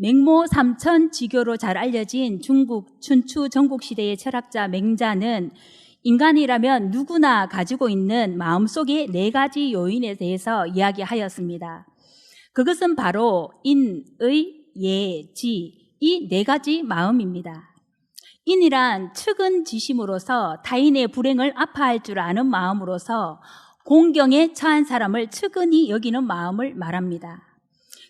맹모 삼천지교로 잘 알려진 중국 춘추 전국시대의 철학자 맹자는 인간이라면 누구나 가지고 있는 마음속의 4가지 요인에 대해서 이야기하였습니다. 그것은 바로 인, 의, 예, 지, 이 4가지 마음입니다. 인이란 측은지심으로서 타인의 불행을 아파할 줄 아는 마음으로서 공경에 처한 사람을 측은히 여기는 마음을 말합니다.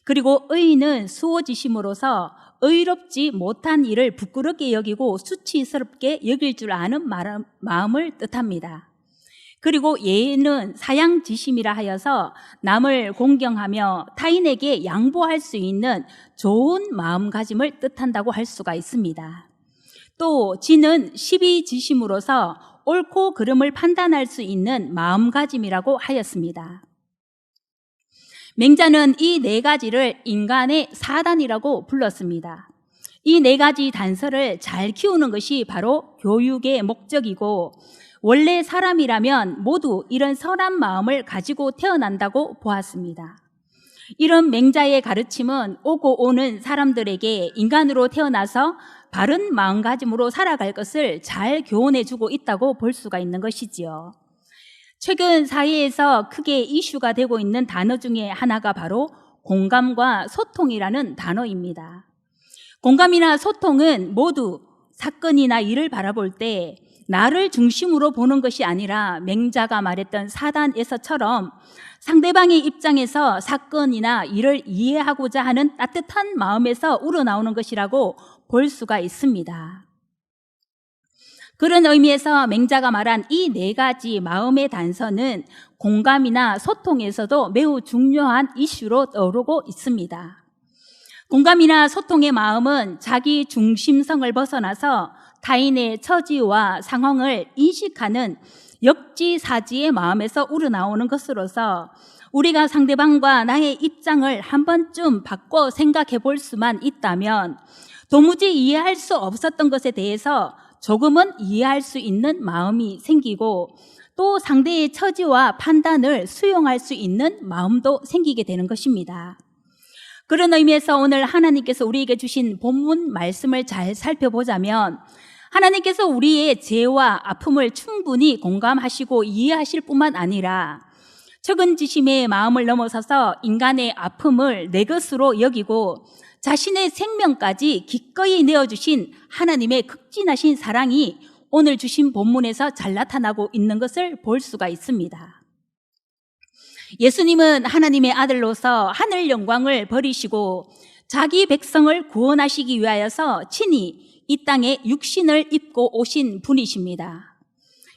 그리고 의는 수호지심으로서 의롭지 못한 일을 부끄럽게 여기고 수치스럽게 여길 줄 아는 마음을 뜻합니다. 그리고 예는 사양지심이라 하여서 남을 공경하며 타인에게 양보할 수 있는 좋은 마음가짐을 뜻한다고 할 수가 있습니다. 또 지는 시비지심으로서 옳고 그름을 판단할 수 있는 마음가짐이라고 하였습니다. 맹자는 이 4가지를 인간의 사단이라고 불렀습니다. 이 4가지 단서를 잘 키우는 것이 바로 교육의 목적이고, 원래 사람이라면 모두 이런 선한 마음을 가지고 태어난다고 보았습니다. 이런 맹자의 가르침은 오고 오는 사람들에게 인간으로 태어나서 바른 마음가짐으로 살아갈 것을 잘 교훈해주고 있다고 볼 수가 있는 것이지요. 최근 사회에서 크게 이슈가 되고 있는 단어 중에 하나가 바로 공감과 소통이라는 단어입니다. 공감이나 소통은 모두 사건이나 일을 바라볼 때 나를 중심으로 보는 것이 아니라 맹자가 말했던 사단에서처럼 상대방의 입장에서 사건이나 일을 이해하고자 하는 따뜻한 마음에서 우러나오는 것이라고 볼 수가 있습니다. 그런 의미에서 맹자가 말한 이 4가지 마음의 단서는 공감이나 소통에서도 매우 중요한 이슈로 떠오르고 있습니다. 공감이나 소통의 마음은 자기 중심성을 벗어나서 타인의 처지와 상황을 인식하는 역지사지의 마음에서 우러나오는 것으로서 우리가 상대방과 나의 입장을 한 번쯤 바꿔 생각해 볼 수만 있다면 도무지 이해할 수 없었던 것에 대해서 조금은 이해할 수 있는 마음이 생기고, 또 상대의 처지와 판단을 수용할 수 있는 마음도 생기게 되는 것입니다. 그런 의미에서 오늘 하나님께서 우리에게 주신 본문 말씀을 잘 살펴보자면, 하나님께서 우리의 죄와 아픔을 충분히 공감하시고 이해하실 뿐만 아니라 측은지심의 마음을 넘어서서 인간의 아픔을 내 것으로 여기고 자신의 생명까지 기꺼이 내어주신 하나님의 극진하신 사랑이 오늘 주신 본문에서 잘 나타나고 있는 것을 볼 수가 있습니다. 예수님은 하나님의 아들로서 하늘 영광을 버리시고 자기 백성을 구원하시기 위하여서 친히 이 땅에 육신을 입고 오신 분이십니다.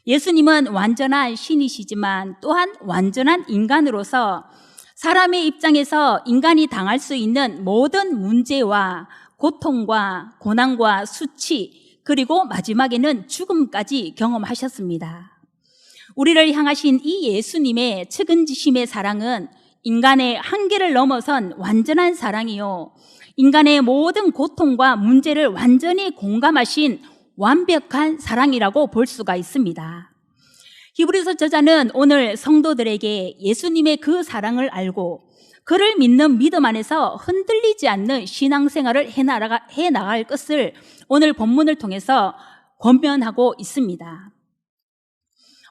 예수님은 완전한 신이시지만 또한 완전한 인간으로서 사람의 입장에서 인간이 당할 수 있는 모든 문제와 고통과 고난과 수치, 그리고 마지막에는 죽음까지 경험하셨습니다. 우리를 향하신 이 예수님의 측은지심의 사랑은 인간의 한계를 넘어선 완전한 사랑이요, 인간의 모든 고통과 문제를 완전히 공감하신 완벽한 사랑이라고 볼 수가 있습니다. 히브리서 저자는 오늘 성도들에게 예수님의 그 사랑을 알고 그를 믿는 믿음 안에서 흔들리지 않는 신앙생활을 해나갈 것을 오늘 본문을 통해서 권면하고 있습니다.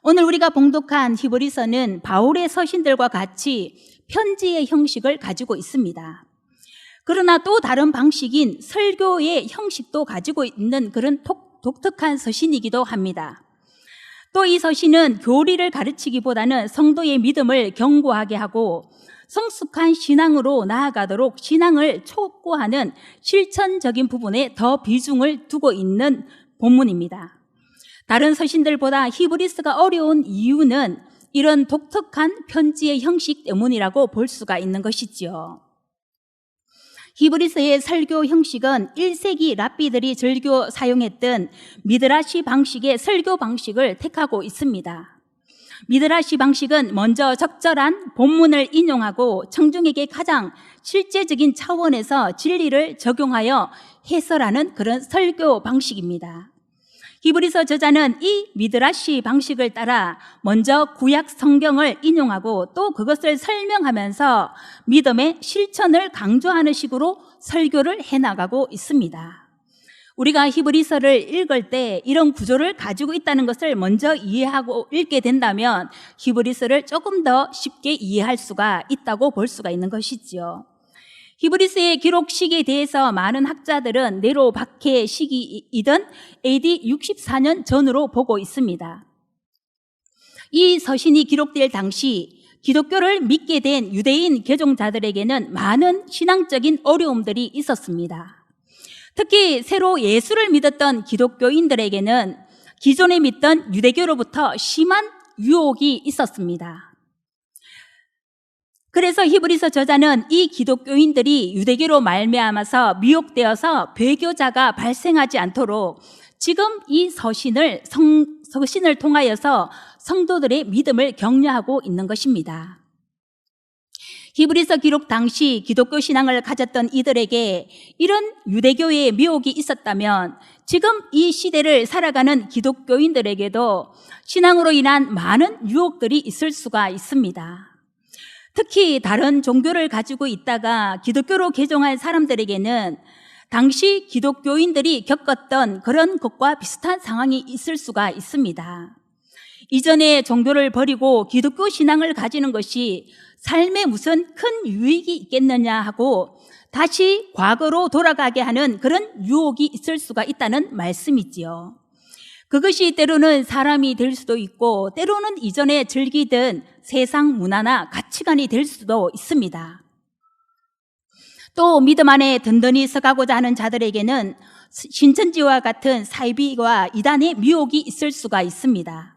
오늘 우리가 봉독한 히브리서는 바울의 서신들과 같이 편지의 형식을 가지고 있습니다. 그러나 또 다른 방식인 설교의 형식도 가지고 있는 그런 독특한 서신이기도 합니다. 또 이 서신은 교리를 가르치기보다는 성도의 믿음을 견고하게 하고 성숙한 신앙으로 나아가도록 신앙을 촉구하는 실천적인 부분에 더 비중을 두고 있는 본문입니다. 다른 서신들보다 히브리서가 어려운 이유는 이런 독특한 편지의 형식 때문이라고 볼 수가 있는 것이지요. 히브리서의 설교 형식은 1세기 랍비들이 즐겨 사용했던 미드라시 방식의 설교 방식을 택하고 있습니다. 미드라시 방식은 먼저 적절한 본문을 인용하고 청중에게 가장 실제적인 차원에서 진리를 적용하여 해설하는 그런 설교 방식입니다. 히브리서 저자는 이 미드라시 방식을 따라 먼저 구약 성경을 인용하고 또 그것을 설명하면서 믿음의 실천을 강조하는 식으로 설교를 해나가고 있습니다. 우리가 히브리서를 읽을 때 이런 구조를 가지고 있다는 것을 먼저 이해하고 읽게 된다면 히브리서를 조금 더 쉽게 이해할 수가 있다고 볼 수가 있는 것이지요. 히브리서의 기록 시기에 대해서 많은 학자들은 네로 박해 시기이던 AD 64년 전으로 보고 있습니다. 이 서신이 기록될 당시 기독교를 믿게 된 유대인 개종자들에게는 많은 신앙적인 어려움들이 있었습니다. 특히 새로 예수를 믿었던 기독교인들에게는 기존에 믿던 유대교로부터 심한 유혹이 있었습니다. 그래서 히브리서 저자는 이 기독교인들이 유대교로 말미암아서 미혹되어서 배교자가 발생하지 않도록 지금 이 서신을 통하여서 성도들의 믿음을 격려하고 있는 것입니다. 히브리서 기록 당시 기독교 신앙을 가졌던 이들에게 이런 유대교의 미혹이 있었다면 지금 이 시대를 살아가는 기독교인들에게도 신앙으로 인한 많은 유혹들이 있을 수가 있습니다. 특히 다른 종교를 가지고 있다가 기독교로 개종한 사람들에게는 당시 기독교인들이 겪었던 그런 것과 비슷한 상황이 있을 수가 있습니다. 이전에 종교를 버리고 기독교 신앙을 가지는 것이 삶에 무슨 큰 유익이 있겠느냐 하고 다시 과거로 돌아가게 하는 그런 유혹이 있을 수가 있다는 말씀이지요. 그것이 때로는 사람이 될 수도 있고 때로는 이전에 즐기던 세상 문화나 가치관이 될 수도 있습니다. 또 믿음 안에 든든히 서가고자 하는 자들에게는 신천지와 같은 사이비와 이단의 미혹이 있을 수가 있습니다.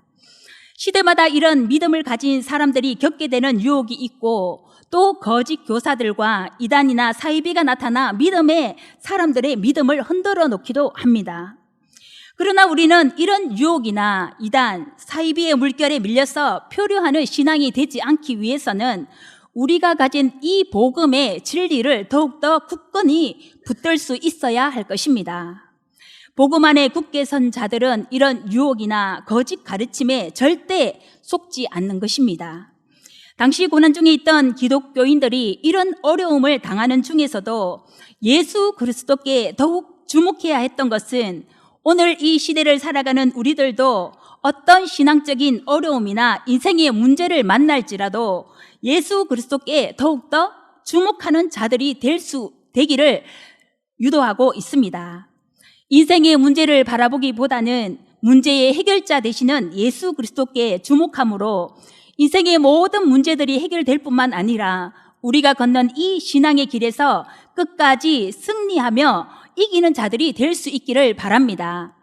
시대마다 이런 믿음을 가진 사람들이 겪게 되는 유혹이 있고 또 거짓 교사들과 이단이나 사이비가 나타나 사람들의 믿음을 흔들어 놓기도 합니다. 그러나 우리는 이런 유혹이나 이단, 사이비의 물결에 밀려서 표류하는 신앙이 되지 않기 위해서는 우리가 가진 이 복음의 진리를 더욱더 굳건히 붙들 수 있어야 할 것입니다. 복음 안에 굳게 선 자들은 이런 유혹이나 거짓 가르침에 절대 속지 않는 것입니다. 당시 고난 중에 있던 기독교인들이 이런 어려움을 당하는 중에서도 예수 그리스도께 더욱 주목해야 했던 것은 오늘 이 시대를 살아가는 우리들도 어떤 신앙적인 어려움이나 인생의 문제를 만날지라도 예수 그리스도께 더욱더 주목하는 자들이 되기를 유도하고 있습니다. 인생의 문제를 바라보기보다는 문제의 해결자 되시는 예수 그리스도께 주목함으로 인생의 모든 문제들이 해결될 뿐만 아니라 우리가 걷는 이 신앙의 길에서 끝까지 승리하며 이기는 자들이 될 수 있기를 바랍니다.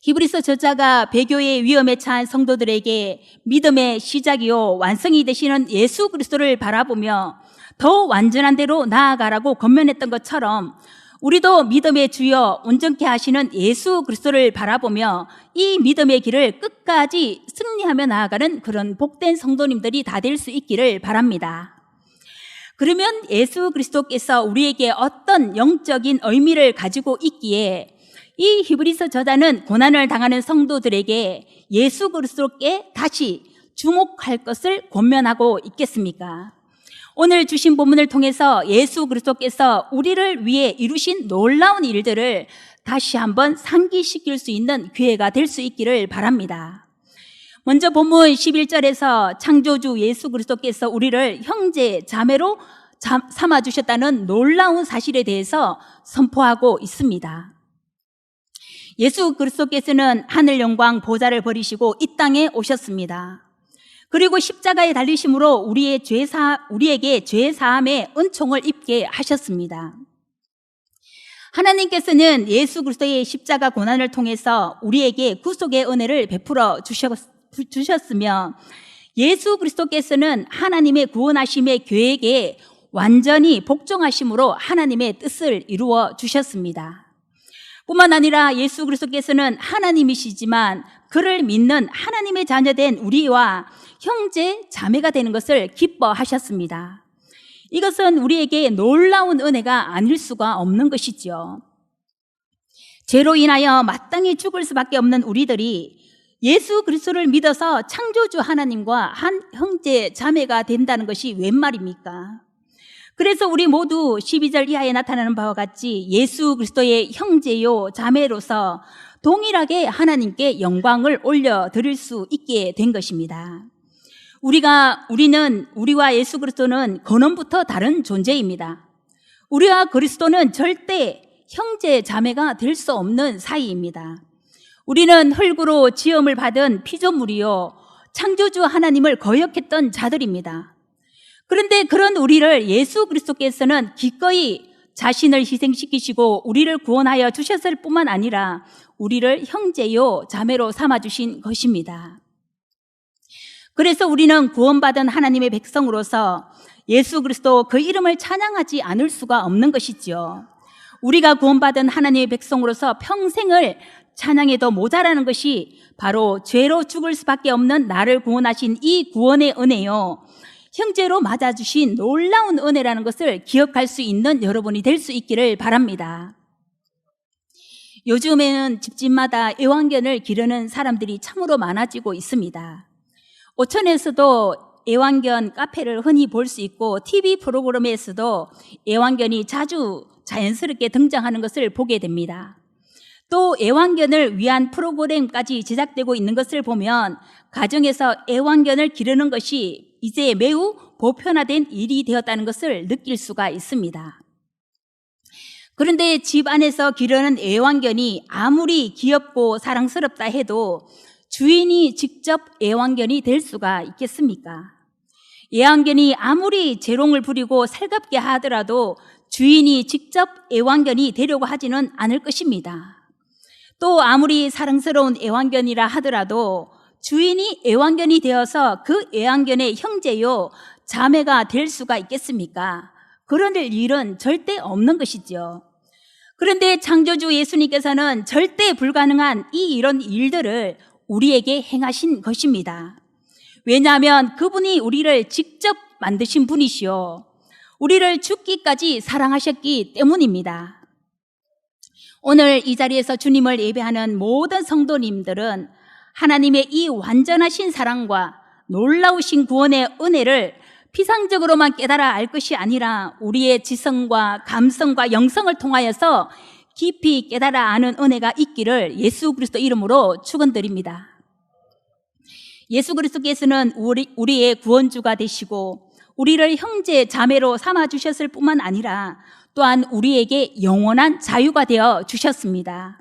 히브리서 저자가 배교의 위험에 처한 성도들에게 믿음의 시작이요 완성이 되시는 예수 그리스도를 바라보며 더 완전한 대로 나아가라고 권면했던 것처럼 우리도 믿음의 주여 온전케 하시는 예수 그리스도를 바라보며 이 믿음의 길을 끝까지 승리하며 나아가는 그런 복된 성도님들이 다 될 수 있기를 바랍니다. 그러면 예수 그리스도께서 우리에게 어떤 영적인 의미를 가지고 있기에 이 히브리서 저자는 고난을 당하는 성도들에게 예수 그리스도께 다시 주목할 것을 권면하고 있겠습니까? 오늘 주신 본문을 통해서 예수 그리스도께서 우리를 위해 이루신 놀라운 일들을 다시 한번 상기시킬 수 있는 기회가 될 수 있기를 바랍니다. 먼저 본문 11절에서 창조주 예수 그리스도께서 우리를 형제, 자매로 삼아주셨다는 놀라운 사실에 대해서 선포하고 있습니다. 예수 그리스도께서는 하늘 영광 보좌를 버리시고 이 땅에 오셨습니다. 그리고 십자가에 달리심으로 우리에게 죄사함의 은총을 입게 하셨습니다. 하나님께서는 예수 그리스도의 십자가 고난을 통해서 우리에게 구속의 은혜를 베풀어 주셨으며 예수 그리스도께서는 하나님의 구원하심의 계획에 완전히 복종하심으로 하나님의 뜻을 이루어 주셨습니다. 뿐만 아니라 예수 그리스도께서는 하나님이시지만 그를 믿는 하나님의 자녀된 우리와 형제, 자매가 되는 것을 기뻐하셨습니다. 이것은 우리에게 놀라운 은혜가 아닐 수가 없는 것이죠. 죄로 인하여 마땅히 죽을 수밖에 없는 우리들이 예수 그리스도를 믿어서 창조주 하나님과 한 형제, 자매가 된다는 것이 웬 말입니까? 그래서 우리 모두 12절 이하에 나타나는 바와 같이 예수 그리스도의 형제요 자매로서 동일하게 하나님께 영광을 올려드릴 수 있게 된 것입니다. 우리와 예수 그리스도는 근원부터 다른 존재입니다. 우리와 그리스도는 절대 형제 자매가 될 수 없는 사이입니다. 우리는 흙으로 지음을 받은 피조물이요 창조주 하나님을 거역했던 자들입니다. 그런데 그런 우리를 예수 그리스도께서는 기꺼이 자신을 희생시키시고 우리를 구원하여 주셨을 뿐만 아니라 우리를 형제요 자매로 삼아주신 것입니다. 그래서 우리는 구원받은 하나님의 백성으로서 예수 그리스도 그 이름을 찬양하지 않을 수가 없는 것이지요. 우리가 구원받은 하나님의 백성으로서 평생을 찬양해도 모자라는 것이 바로 죄로 죽을 수밖에 없는 나를 구원하신 이 구원의 은혜요, 형제로 맞아주신 놀라운 은혜라는 것을 기억할 수 있는 여러분이 될 수 있기를 바랍니다. 요즘에는 집집마다 애완견을 기르는 사람들이 참으로 많아지고 있습니다. 오천에서도 애완견 카페를 흔히 볼 수 있고 TV 프로그램에서도 애완견이 자주 자연스럽게 등장하는 것을 보게 됩니다. 또 애완견을 위한 프로그램까지 제작되고 있는 것을 보면 가정에서 애완견을 기르는 것이 이제 매우 보편화된 일이 되었다는 것을 느낄 수가 있습니다. 그런데 집 안에서 기르는 애완견이 아무리 귀엽고 사랑스럽다 해도 주인이 직접 애완견이 될 수가 있겠습니까? 애완견이 아무리 재롱을 부리고 살갑게 하더라도 주인이 직접 애완견이 되려고 하지는 않을 것입니다. 또 아무리 사랑스러운 애완견이라 하더라도 주인이 애완견이 되어서 그 애완견의 형제요 자매가 될 수가 있겠습니까? 그런 일은 절대 없는 것이죠. 그런데 창조주 예수님께서는 절대 불가능한 이런 일들을 우리에게 행하신 것입니다. 왜냐하면 그분이 우리를 직접 만드신 분이시요 우리를 죽기까지 사랑하셨기 때문입니다. 오늘 이 자리에서 주님을 예배하는 모든 성도님들은 하나님의 이 완전하신 사랑과 놀라우신 구원의 은혜를 피상적으로만 깨달아 알 것이 아니라 우리의 지성과 감성과 영성을 통하여서 깊이 깨달아 아는 은혜가 있기를 예수 그리스도 이름으로 축원드립니다. 예수 그리스도께서는 우리의 구원주가 되시고 우리를 형제 자매로 삼아주셨을 뿐만 아니라 또한 우리에게 영원한 자유가 되어 주셨습니다.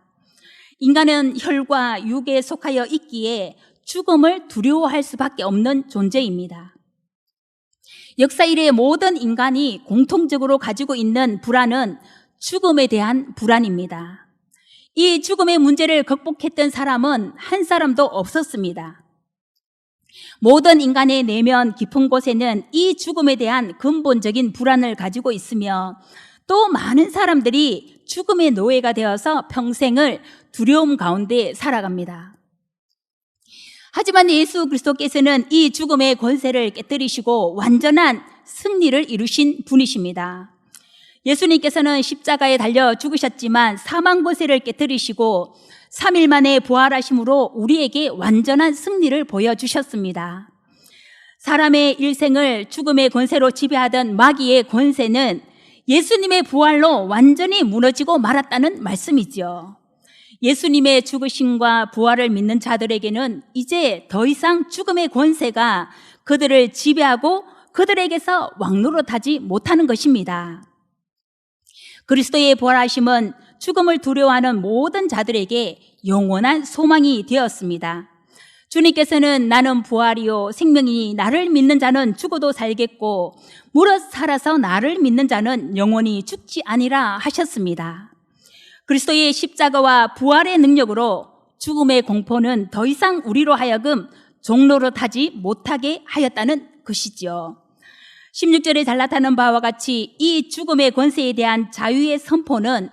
인간은 혈과 육에 속하여 있기에 죽음을 두려워할 수밖에 없는 존재입니다. 역사 이래 모든 인간이 공통적으로 가지고 있는 불안은 죽음에 대한 불안입니다. 이 죽음의 문제를 극복했던 사람은 한 사람도 없었습니다. 모든 인간의 내면 깊은 곳에는 이 죽음에 대한 근본적인 불안을 가지고 있으며 또 많은 사람들이 죽음의 노예가 되어서 평생을 두려움 가운데 살아갑니다. 하지만 예수 그리스도께서는 이 죽음의 권세를 깨뜨리시고 완전한 승리를 이루신 분이십니다. 예수님께서는 십자가에 달려 죽으셨지만 사망 권세를 깨뜨리시고 3일 만에 부활하심으로 우리에게 완전한 승리를 보여주셨습니다. 사람의 일생을 죽음의 권세로 지배하던 마귀의 권세는 예수님의 부활로 완전히 무너지고 말았다는 말씀이죠. 예수님의 죽으심과 부활을 믿는 자들에게는 이제 더 이상 죽음의 권세가 그들을 지배하고 그들에게서 왕노릇하지 못하는 것입니다. 그리스도의 부활하심은 죽음을 두려워하는 모든 자들에게 영원한 소망이 되었습니다. 주님께서는 나는 부활이요 생명이니 나를 믿는 자는 죽어도 살겠고 무릇 살아서 나를 믿는 자는 영원히 죽지 아니라 하셨습니다. 그리스도의 십자가와 부활의 능력으로 죽음의 공포는 더 이상 우리로 하여금 종노릇하지 못하게 하였다는 것이지요. 16절에 잘 나타난 바와 같이 이 죽음의 권세에 대한 자유의 선포는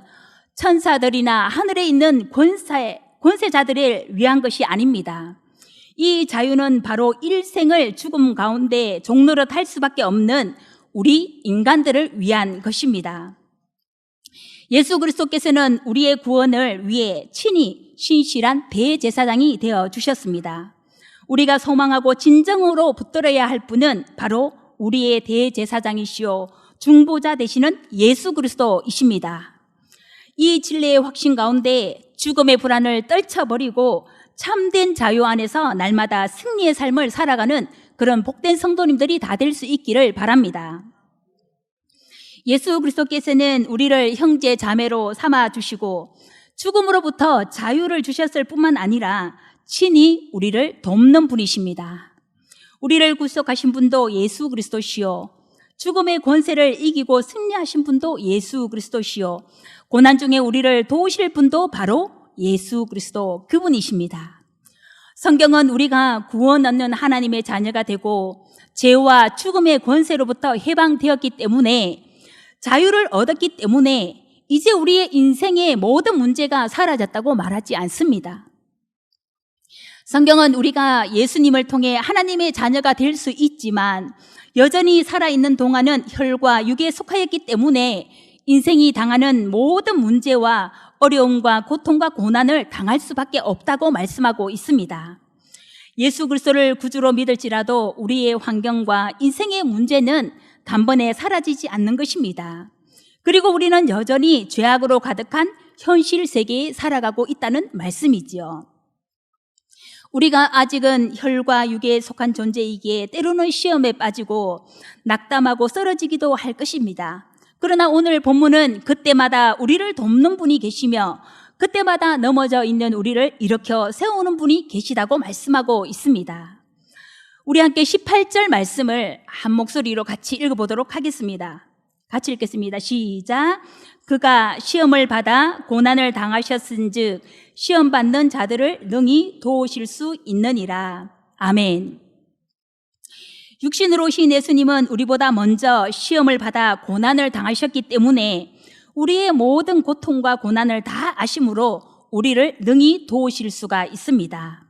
천사들이나 하늘에 있는 권세자들을 위한 것이 아닙니다. 이 자유는 바로 일생을 죽음 가운데 종노릇할 수밖에 없는 우리 인간들을 위한 것입니다. 예수 그리스도께서는 우리의 구원을 위해 친히 신실한 대제사장이 되어 주셨습니다. 우리가 소망하고 진정으로 붙들어야 할 분은 바로 우리의 대제사장이시오 중보자 되시는 예수 그리스도이십니다. 이 진리의 확신 가운데 죽음의 불안을 떨쳐버리고 참된 자유 안에서 날마다 승리의 삶을 살아가는 그런 복된 성도님들이 다 될 수 있기를 바랍니다. 예수 그리스도께서는 우리를 형제 자매로 삼아주시고 죽음으로부터 자유를 주셨을 뿐만 아니라 친히 우리를 돕는 분이십니다. 우리를 구속하신 분도 예수 그리스도시요, 죽음의 권세를 이기고 승리하신 분도 예수 그리스도시요, 고난 중에 우리를 도우실 분도 바로 예수 그리스도 그분이십니다. 성경은 우리가 구원 얻는 하나님의 자녀가 되고 죄와 죽음의 권세로부터 해방되었기 때문에, 자유를 얻었기 때문에 이제 우리의 인생의 모든 문제가 사라졌다고 말하지 않습니다. 성경은 우리가 예수님을 통해 하나님의 자녀가 될 수 있지만 여전히 살아있는 동안은 혈과 육에 속하였기 때문에 인생이 당하는 모든 문제와 어려움과 고통과 고난을 당할 수밖에 없다고 말씀하고 있습니다. 예수 그리스도를 구주로 믿을지라도 우리의 환경과 인생의 문제는 단번에 사라지지 않는 것입니다. 그리고 우리는 여전히 죄악으로 가득한 현실 세계에 살아가고 있다는 말씀이지요. 우리가 아직은 혈과 육에 속한 존재이기에 때로는 시험에 빠지고 낙담하고 쓰러지기도 할 것입니다. 그러나 오늘 본문은 그때마다 우리를 돕는 분이 계시며 그때마다 넘어져 있는 우리를 일으켜 세우는 분이 계시다고 말씀하고 있습니다. 우리 함께 18절 말씀을 한 목소리로 같이 읽어보도록 하겠습니다. 같이 읽겠습니다. 시작. 그가 시험을 받아 고난을 당하셨은즉 시험 받는 자들을 능히 도우실 수 있느니라. 아멘. 육신으로 오신 예수님은 우리보다 먼저 시험을 받아 고난을 당하셨기 때문에 우리의 모든 고통과 고난을 다 아심으로 우리를 능히 도우실 수가 있습니다.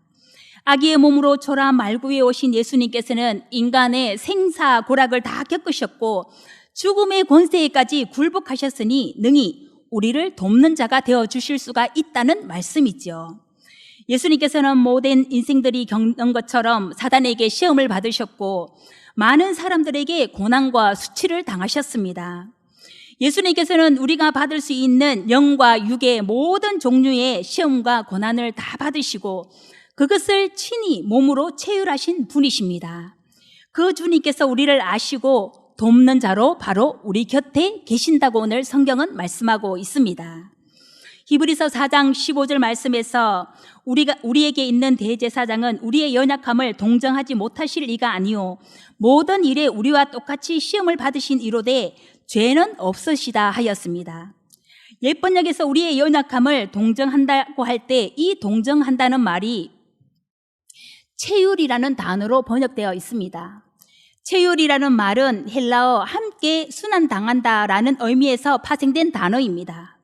아기의 몸으로 초라 말구에 오신 예수님께서는 인간의 생사고락을 다 겪으셨고 죽음의 권세에까지 굴복하셨으니 능히 우리를 돕는 자가 되어주실 수가 있다는 말씀이죠. 예수님께서는 모든 인생들이 겪는 것처럼 사단에게 시험을 받으셨고 많은 사람들에게 고난과 수치를 당하셨습니다. 예수님께서는 우리가 받을 수 있는 영과 육의 모든 종류의 시험과 고난을 다 받으시고 그것을 친히 몸으로 체휼하신 분이십니다. 그 주님께서 우리를 아시고 돕는 자로 바로 우리 곁에 계신다고 오늘 성경은 말씀하고 있습니다. 히브리서 4장 15절 말씀에서 우리에게 있는 대제사장은 우리의 연약함을 동정하지 못하실 리가 아니요 모든 일에 우리와 똑같이 시험을 받으신 이로되 죄는 없으시다 하였습니다. 옛 번역에서 우리의 연약함을 동정한다고 할 때 이 동정한다는 말이 체휼이라는 단어로 번역되어 있습니다. 체휼이라는 말은 헬라어 함께 순환당한다라는 의미에서 파생된 단어입니다.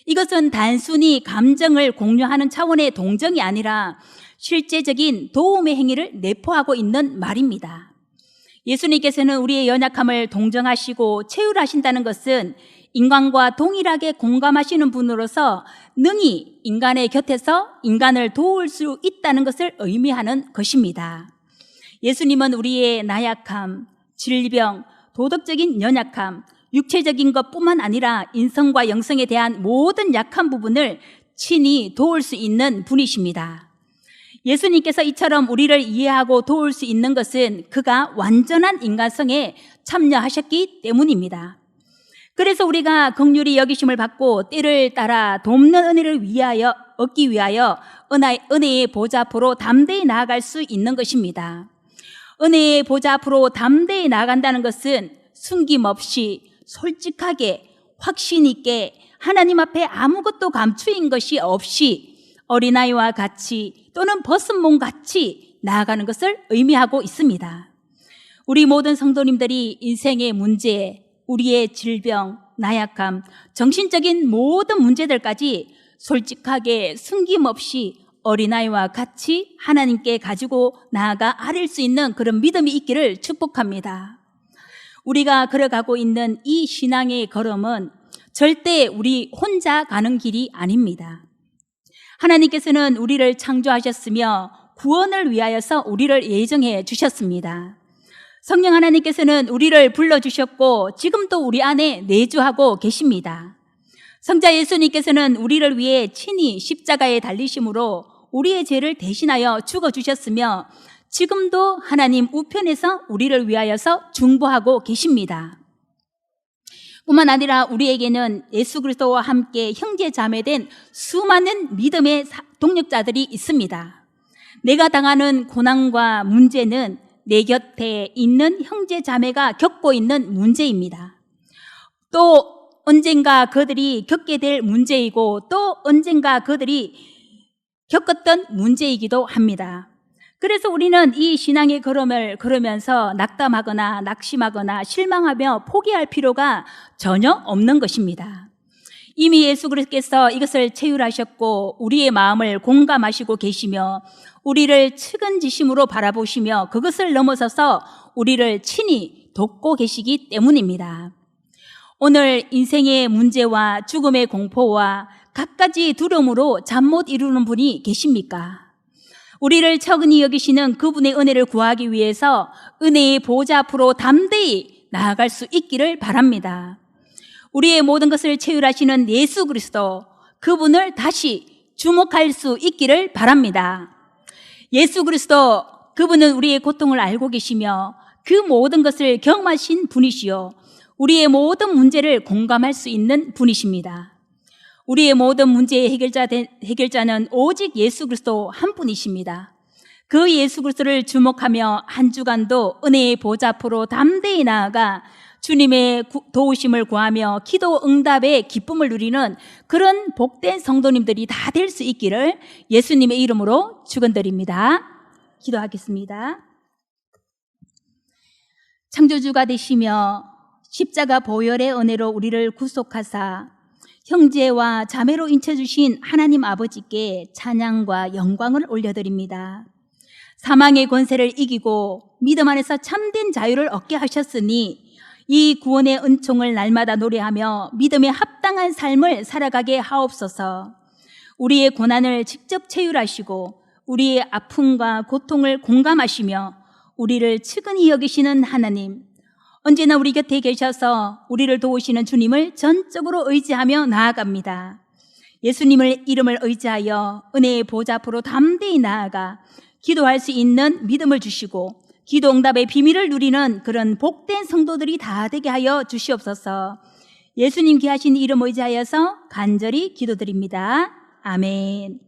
이것은 단순히 감정을 공유하는 차원의 동정이 아니라 실제적인 도움의 행위를 내포하고 있는 말입니다. 예수님께서는 우리의 연약함을 동정하시고 체휼하신다는 것은 인간과 동일하게 공감하시는 분으로서 능히 인간의 곁에서 인간을 도울 수 있다는 것을 의미하는 것입니다. 예수님은 우리의 나약함, 질병, 도덕적인 연약함, 육체적인 것뿐만 아니라 인성과 영성에 대한 모든 약한 부분을 친히 도울 수 있는 분이십니다. 예수님께서 이처럼 우리를 이해하고 도울 수 있는 것은 그가 완전한 인간성에 참여하셨기 때문입니다. 그래서 우리가 긍휼히 여기심을 받고 때를 따라 돕는 은혜를 얻기 위하여 은혜의 보좌 앞으로 담대히 나아갈 수 있는 것입니다. 은혜의 보좌 앞으로 담대히 나아간다는 것은 숨김없이 솔직하게 확신 있게 하나님 앞에 아무것도 감추인 것이 없이 어린아이와 같이 또는 벗은 몸 같이 나아가는 것을 의미하고 있습니다. 우리 모든 성도님들이 인생의 문제, 우리의 질병, 나약함, 정신적인 모든 문제들까지 솔직하게 숨김없이 어린아이와 같이 하나님께 가지고 나아가 아릴 수 있는 그런 믿음이 있기를 축복합니다. 우리가 걸어가고 있는 이 신앙의 걸음은 절대 우리 혼자 가는 길이 아닙니다. 하나님께서는 우리를 창조하셨으며 구원을 위하여서 우리를 예정해 주셨습니다. 성령 하나님께서는 우리를 불러주셨고 지금도 우리 안에 내주하고 계십니다. 성자 예수님께서는 우리를 위해 친히 십자가에 달리심으로 우리의 죄를 대신하여 죽어주셨으며 지금도 하나님 우편에서 우리를 위하여서 중보하고 계십니다. 뿐만 아니라 우리에게는 예수 그리스도와 함께 형제 자매된 수많은 믿음의 동력자들이 있습니다. 내가 당하는 고난과 문제는 내 곁에 있는 형제 자매가 겪고 있는 문제입니다. 또 언젠가 그들이 겪게 될 문제이고 또 언젠가 그들이 겪었던 문제이기도 합니다. 그래서 우리는 이 신앙의 걸음을 걸으면서 낙담하거나 낙심하거나 실망하며 포기할 필요가 전혀 없는 것입니다. 이미 예수 그리스도께서 이것을 체휼하셨고 우리의 마음을 공감하시고 계시며 우리를 측은지심으로 바라보시며 그것을 넘어서서 우리를 친히 돕고 계시기 때문입니다. 오늘 인생의 문제와 죽음의 공포와 갖가지 두려움으로 잠 못 이루는 분이 계십니까? 우리를 측은히 여기시는 그분의 은혜를 구하기 위해서 은혜의 보좌 앞으로 담대히 나아갈 수 있기를 바랍니다. 우리의 모든 것을 체휼하시는 예수 그리스도, 그분을 다시 주목할 수 있기를 바랍니다. 예수 그리스도, 그분은 우리의 고통을 알고 계시며 그 모든 것을 경험하신 분이시요 우리의 모든 문제를 공감할 수 있는 분이십니다. 우리의 모든 문제의 해결자는 오직 예수 그리스도 한 분이십니다. 그 예수 그리스도를 주목하며 한 주간도 은혜의 보좌 앞으로 담대히 나아가 주님의 도우심을 구하며 기도 응답의 기쁨을 누리는 그런 복된 성도님들이 다 될 수 있기를 예수님의 이름으로 축원드립니다. 기도하겠습니다. 창조주가 되시며 십자가 보혈의 은혜로 우리를 구속하사 형제와 자매로 인쳐주신 하나님 아버지께 찬양과 영광을 올려드립니다. 사망의 권세를 이기고 믿음 안에서 참된 자유를 얻게 하셨으니 이 구원의 은총을 날마다 노래하며 믿음에 합당한 삶을 살아가게 하옵소서. 우리의 고난을 직접 체휼하시고 우리의 아픔과 고통을 공감하시며 우리를 측은히 여기시는 하나님, 언제나 우리 곁에 계셔서 우리를 도우시는 주님을 전적으로 의지하며 나아갑니다. 예수님의 이름을 의지하여 은혜의 보좌 앞으로 담대히 나아가 기도할 수 있는 믿음을 주시고 기도 응답의 비밀을 누리는 그런 복된 성도들이 다 되게 하여 주시옵소서. 예수님 귀하신 이름 의지하여서 간절히 기도드립니다. 아멘.